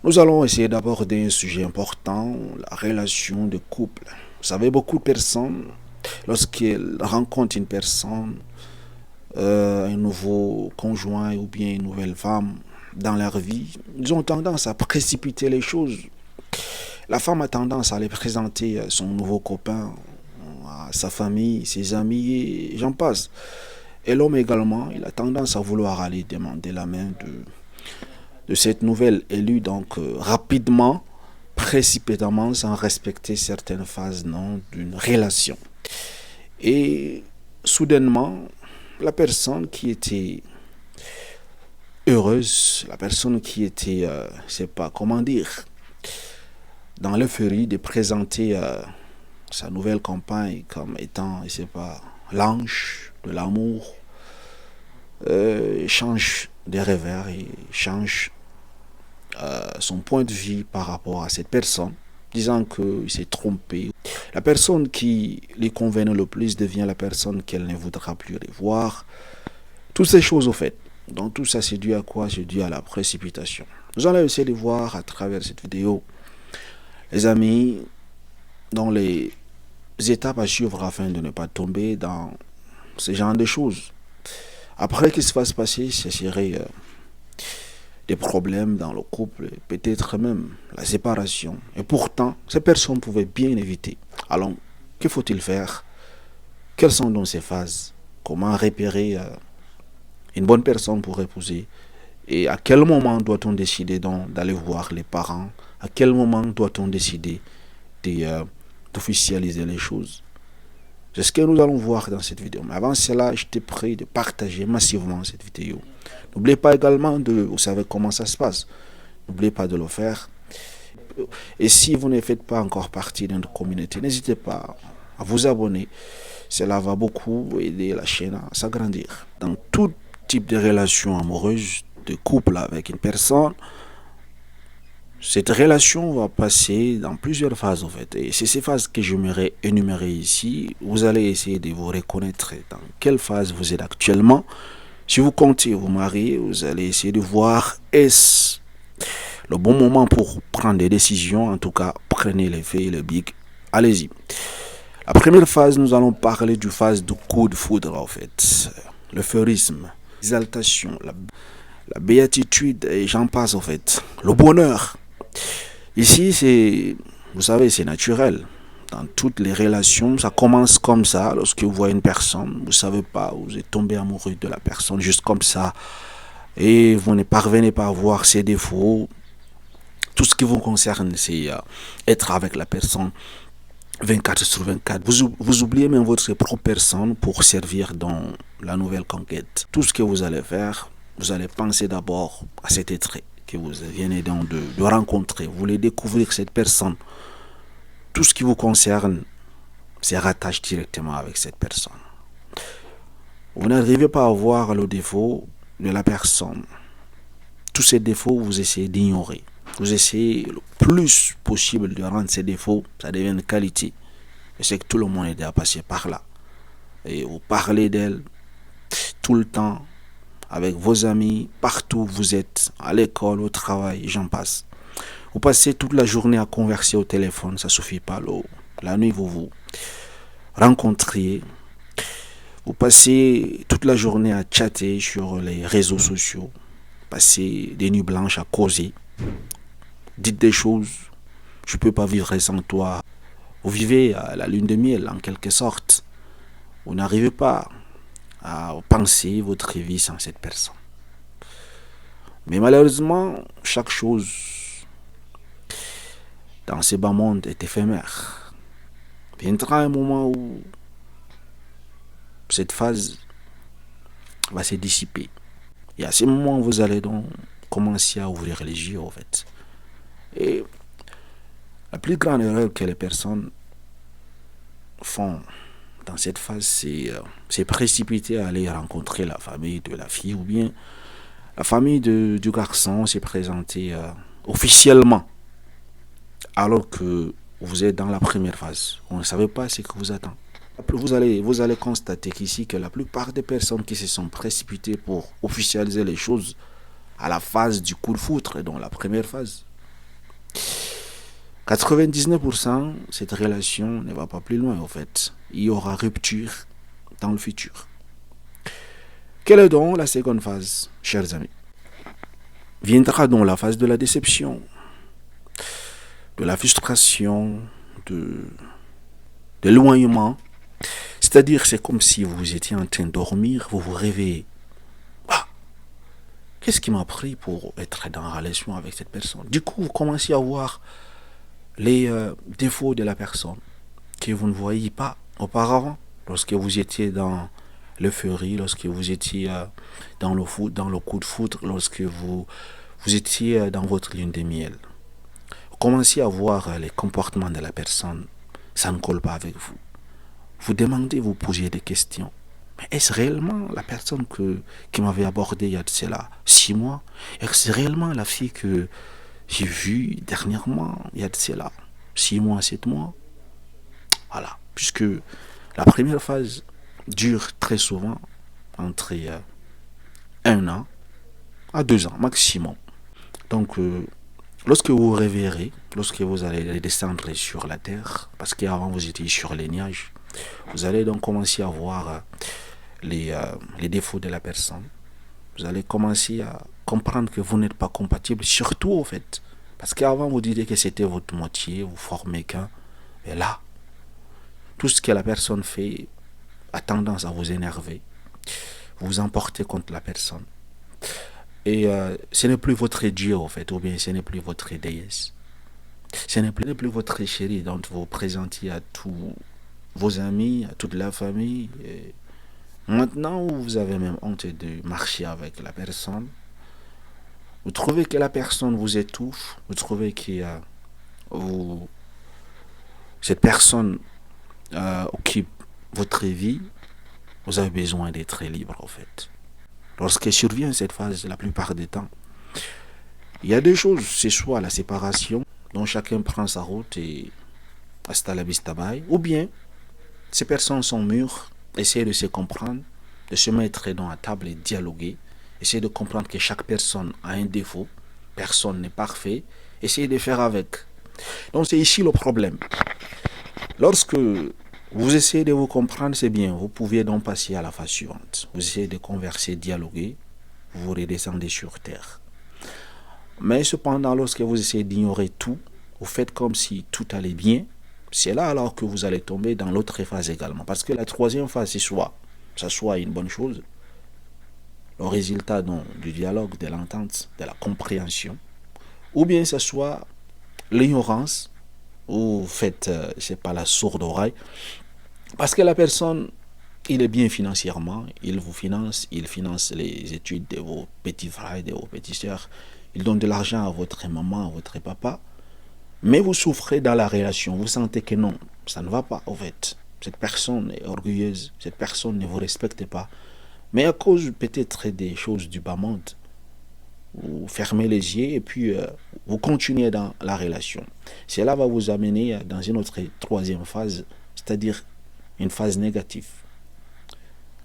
Nous allons essayer d'aborder un sujet important, la relation de couple. Vous savez, beaucoup de personnes, lorsqu'elles rencontrent une personne, un nouveau conjoint ou bien une nouvelle femme dans leur vie, ils ont tendance à précipiter les choses. La femme a tendance à les présenter à son nouveau copain, à sa famille, ses amis, et j'en passe. Et l'homme également, il a tendance à vouloir aller demander la main de cette nouvelle élue, donc rapidement, précipitamment, sans respecter certaines phases non, d'une relation. Et soudainement, la personne qui était heureuse, la personne qui était, je sais pas comment dire, dans l'euphorie de présenter sa nouvelle compagne comme étant, je sais pas, l'ange de l'amour, change de revers et change son point de vue par rapport à cette personne, disant qu'il s'est trompé. La personne qui lui convenait le plus devient la personne qu'elle ne voudra plus revoir. Toutes ces choses au fait. Donc tout ça c'est dû à quoi? C'est dû à la précipitation. Nous allons essayer de voir à travers cette vidéo, les amis, dans les étapes à suivre afin de ne pas tomber dans ce genre de choses. Après, qu'est-ce qui va se passer? Ce serait des problèmes dans le couple, peut-être même la séparation. Et pourtant, ces personnes pouvaient bien éviter. Alors, que faut-il faire? Quelles sont donc ces phases? Comment repérer une bonne personne pour épouser? Et à quel moment doit-on décider donc d'aller voir les parents? À quel moment doit-on décider d'officialiser les choses? C'est ce que nous allons voir dans cette vidéo. Mais avant cela, je te prie de partager massivement cette vidéo. N'oubliez pas également vous savez comment ça se passe. N'oubliez pas de le faire. Et si vous ne faites pas encore partie de notre communauté, n'hésitez pas à vous abonner. Cela va beaucoup aider la chaîne à s'agrandir. Dans tout type de relation amoureuse, de couple avec une personne, cette relation va passer dans plusieurs phases en fait. Et c'est ces phases que j'aimerais énumérer ici. Vous allez essayer de vous reconnaître dans quelle phase vous êtes actuellement. Si vous comptez vous marier, vous allez essayer de voir est-ce le bon moment pour prendre des décisions. En tout cas, prenez les faits et le big. Allez-y. La première phase, nous allons parler du phase du coup de foudre en fait. L'euphorisme, l'exaltation, la béatitude et j'en passe en fait. Le bonheur. Ici, vous savez, c'est naturel. Dans toutes les relations, ça commence comme ça. Lorsque vous voyez une personne, vous ne savez pas, vous êtes tombé amoureux de la personne juste comme ça. Et vous ne parvenez pas à voir ses défauts. Tout ce qui vous concerne, c'est être avec la personne 24 sur 24. Vous oubliez même votre propre personne pour servir dans la nouvelle conquête. Tout ce que vous allez faire, vous allez penser d'abord à cet être que vous venez donc de rencontrer. Vous voulez découvrir cette personne. Tout ce qui vous concerne se rattache directement avec cette personne. Vous n'arrivez pas à voir le défaut de la personne. Tous ces défauts, vous essayez d'ignorer. Vous essayez le plus possible de rendre ces défauts, ça devient une qualité. Et c'est que tout le monde est déjà passé par là. Et vous parlez d'elle tout le temps, avec vos amis, partout où vous êtes, à l'école, au travail, j'en passe. Vous passez toute la journée à converser au téléphone, ça suffit pas. La nuit, vous vous rencontrez. Vous passez toute la journée à chatter sur les réseaux sociaux. Passez des nuits blanches à causer. Dites des choses. Je ne peux pas vivre sans toi. Vous vivez à la lune de miel, en quelque sorte. Vous n'arrivez pas à penser votre vie sans cette personne. Mais malheureusement, chaque chose dans ce bas monde est éphémère. Viendra un moment où cette phase va se dissiper. Et à ce moment, vous allez donc commencer à ouvrir les yeux, en fait. Et la plus grande erreur que les personnes font dans cette phase, c'est précipiter à aller rencontrer la famille de la fille ou bien la famille du garçon, s'est présentée officiellement alors que vous êtes dans la première phase. Vous ne savez pas ce que vous attend. Vous allez constater qu'ici que la plupart des personnes qui se sont précipitées pour officialiser les choses à la phase du coup de foudre, donc la première phase, 99%, cette relation ne va pas plus loin, en fait. Il y aura rupture dans le futur. Quelle est donc la seconde phase, chers amis? Viendra donc la phase de la déception, de la frustration, de l'éloignement. C'est-à-dire, c'est comme si vous étiez en train de dormir, vous vous réveillez. Ah, qu'est-ce qui m'a pris pour être dans la relation avec cette personne? Du coup, vous commencez à voir les défauts de la personne que vous ne voyiez pas auparavant, lorsque vous étiez dans l'euphorie, lorsque vous étiez dans le foot, dans le coup de foudre, lorsque vous étiez dans votre lune de miel. Vous commencez à voir les comportements de la personne, ça ne colle pas avec vous. Vous demandez, vous posez des questions. Mais est-ce réellement la personne qui m'avait abordé il y a de cela 6 mois? Est-ce réellement la fille que j'ai vue dernièrement il y a de cela 6 mois, 7 mois? Voilà. Puisque la première phase dure très souvent entre 1 an à 2 ans maximum. Donc, lorsque vous vous réveillerez, lorsque vous allez descendre sur la terre, parce qu'avant vous étiez sur les nuages, vous allez donc commencer à voir les défauts de la personne. Vous allez commencer à comprendre que vous n'êtes pas compatible, surtout au fait. Parce qu'avant vous disiez que c'était votre moitié, vous formez qu'un. Et là, tout ce que la personne fait a tendance à vous énerver. Vous vous emportez contre la personne. Et ce n'est plus votre Dieu, au fait, ou bien ce n'est plus votre déesse. Ce n'est plus votre chérie dont vous présentiez à tous vos amis, à toute la famille. Et maintenant, vous avez même honte de marcher avec la personne. Vous trouvez que la personne vous étouffe. Vous trouvez que cette personne occupe votre vie. Vous avez besoin d'être libre, en fait. Lorsque survient cette phase, la plupart du temps, il y a deux choses. C'est soit la séparation, dont chacun prend sa route et hasta la vista bye, ou bien ces personnes sont mûres, essayent de se comprendre, de se mettre dans la table et dialoguer, essayent de comprendre que chaque personne a un défaut, personne n'est parfait, essayez de faire avec. Donc c'est ici le problème. Lorsque vous essayez de vous comprendre, c'est bien, vous pouvez donc passer à la phase suivante. Vous essayez de converser, dialoguer, vous redescendez sur terre. Mais cependant, lorsque vous essayez d'ignorer tout, vous faites comme si tout allait bien, c'est là alors que vous allez tomber dans l'autre phase également. Parce que la troisième phase, c'est ça soit une bonne chose, le résultat donc, du dialogue, de l'entente, de la compréhension, ou bien ça soit l'ignorance, ou faites, c'est pas la sourde oreille, parce que la personne, il est bien financièrement, il vous finance, il finance les études de vos petits frères, de vos petites sœurs, il donne de l'argent à votre maman, à votre papa, mais vous souffrez dans la relation, vous sentez que non, ça ne va pas en fait. Cette personne est orgueilleuse, cette personne ne vous respecte pas, mais à cause peut-être des choses du bas monde, vous fermez les yeux et puis vous continuez dans la relation. Cela va vous amener dans une autre troisième phase, c'est-à-dire une phase négative.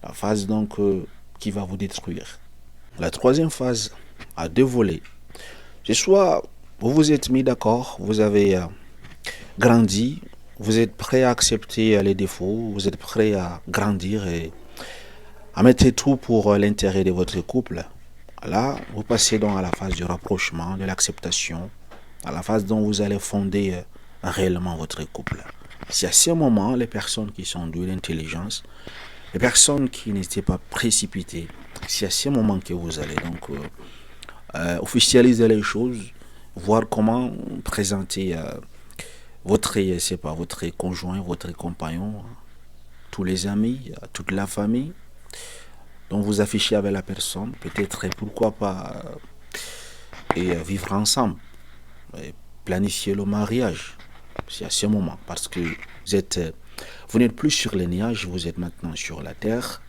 La phase donc qui va vous détruire. La troisième phase a deux volets. C'est soit vous vous êtes mis d'accord, vous avez grandi, vous êtes prêt à accepter les défauts, vous êtes prêt à grandir et à mettre tout pour l'intérêt de votre couple. Là, vous passez donc à la phase du rapprochement, de l'acceptation, à la phase dont vous allez fonder réellement votre couple. C'est à ce moment, les personnes qui sont douées d'intelligence, les personnes qui n'étaient pas précipitées, c'est à ce moment que vous allez donc officialiser les choses, voir comment présenter votre conjoint, votre compagnon, tous les amis, toute la famille, dont vous affichez avec la personne, peut-être et pourquoi pas vivre ensemble, et planifier le mariage. C'est à ce moment, parce que vous n'êtes plus sur les nuages, vous êtes maintenant sur la terre,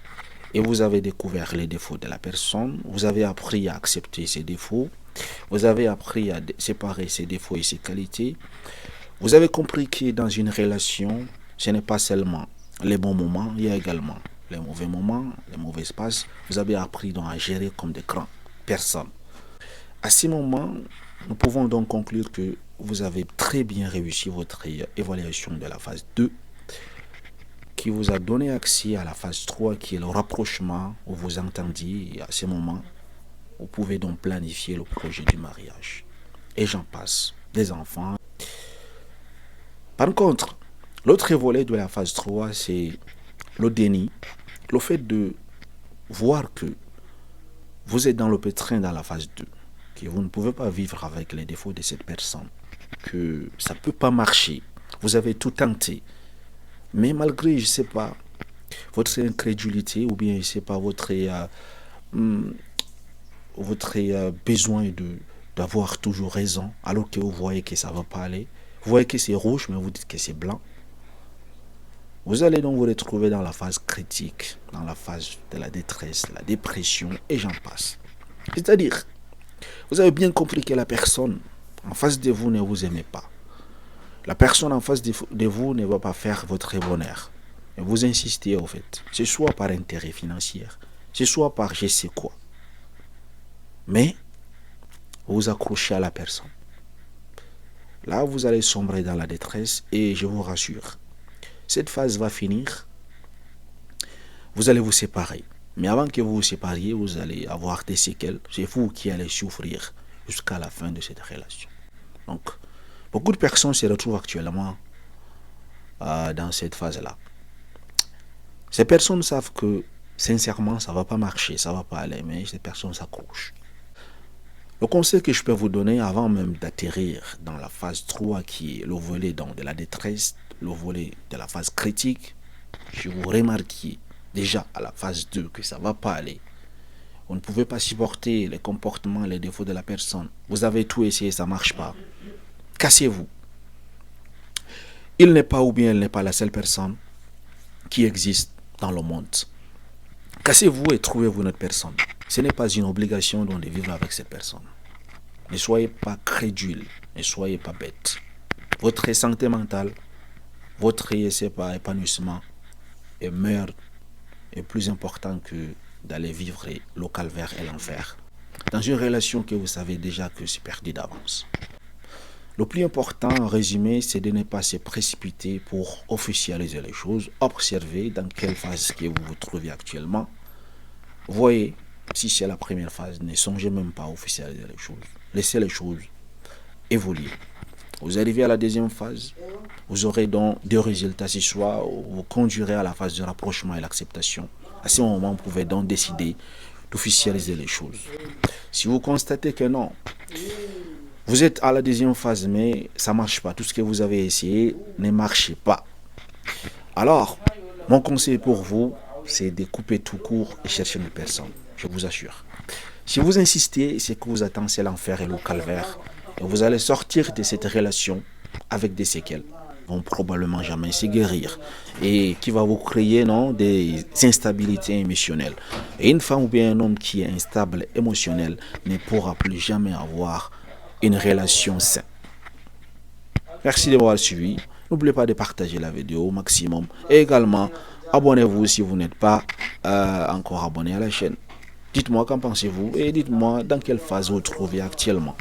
et vous avez découvert les défauts de la personne, vous avez appris à accepter ses défauts, vous avez appris à séparer ses défauts et ses qualités, vous avez compris que dans une relation, ce n'est pas seulement les bons moments, il y a également les mauvais moments, les mauvais passes. Vous avez appris donc à gérer comme des grandes personnes. À ce moment, nous pouvons donc conclure que vous avez très bien réussi votre évaluation de la phase 2 qui vous a donné accès à la phase 3 qui est le rapprochement où vous entendiez et à ce moment vous pouvez donc planifier le projet du mariage. Et j'en passe, des enfants. Par contre, l'autre volet de la phase 3 c'est le déni, le fait de voir que vous êtes dans le pétrin dans la phase 2, que vous ne pouvez pas vivre avec les défauts de cette personne, que ça ne peut pas marcher. Vous avez tout tenté. Mais malgré, je ne sais pas, votre incrédulité ou bien, je ne sais pas, votre besoin d'avoir toujours raison, alors que vous voyez que ça ne va pas aller. Vous voyez que c'est rouge, mais vous dites que c'est blanc. Vous allez donc vous retrouver dans la phase critique, dans la phase de la détresse, de la dépression, et j'en passe. C'est-à-dire, vous avez bien compris que la personne en face de vous ne vous aime pas. La personne en face de vous ne va pas faire votre bonheur. Et vous insistez au fait. C'est soit par intérêt financier, c'est soit par je sais quoi. Mais vous vous accrochez à la personne. Là, vous allez sombrer dans la détresse et je vous rassure, cette phase va finir. Vous allez vous séparer. Mais avant que vous vous sépariez, vous allez avoir des séquelles. C'est vous qui allez souffrir jusqu'à la fin de cette relation. Donc, beaucoup de personnes se retrouvent actuellement dans cette phase-là. Ces personnes savent que, sincèrement, ça ne va pas marcher, ça ne va pas aller, mais ces personnes s'accrochent. Le conseil que je peux vous donner avant même d'atterrir dans la phase 3, qui est le volet donc, de la détresse, le volet de la phase critique, je vous remarquez déjà à la phase 2 que ça ne va pas aller. Vous ne pouvez pas supporter les comportements, les défauts de la personne. Vous avez tout essayé, ça ne marche pas. Cassez-vous. Il n'est pas ou bien elle n'est pas la seule personne qui existe dans le monde. Cassez-vous et trouvez-vous une autre personne. Ce n'est pas une obligation de vivre avec cette personne. Ne soyez pas crédule, ne soyez pas bête. Votre santé mentale, votre épanouissement et meilleur est plus important que d'aller vivre le calvaire et l'enfer. Dans une relation que vous savez déjà que c'est perdu d'avance. Le plus important en résumé, c'est de ne pas se précipiter pour officialiser les choses. Observez dans quelle phase que vous vous trouvez actuellement. Voyez, si c'est la première phase, ne songez même pas à officialiser les choses. Laissez les choses évoluer. Vous arrivez à la deuxième phase, vous aurez donc deux résultats. Si soit vous conduirez à la phase de rapprochement et l'acceptation. À ce moment, vous pouvez donc décider d'officialiser les choses. Si vous constatez que non, vous êtes à la deuxième phase, mais ça ne marche pas. Tout ce que vous avez essayé ne marche pas. Alors, mon conseil pour vous, c'est de couper tout court et chercher une personne. Je vous assure. Si vous insistez, c'est que vous attendez l'enfer et le calvaire. Et vous allez sortir de cette relation avec des séquelles. Vont probablement jamais se guérir. Et qui va vous créer des instabilités émotionnelles. Et une femme ou bien un homme qui est instable émotionnel ne pourra plus jamais avoir une relation saine. Merci de m'avoir suivi. N'oubliez pas de partager la vidéo au maximum. Et également, abonnez-vous si vous n'êtes pas encore abonné à la chaîne. Dites-moi qu'en pensez-vous et dites-moi dans quelle phase vous vous trouvez actuellement.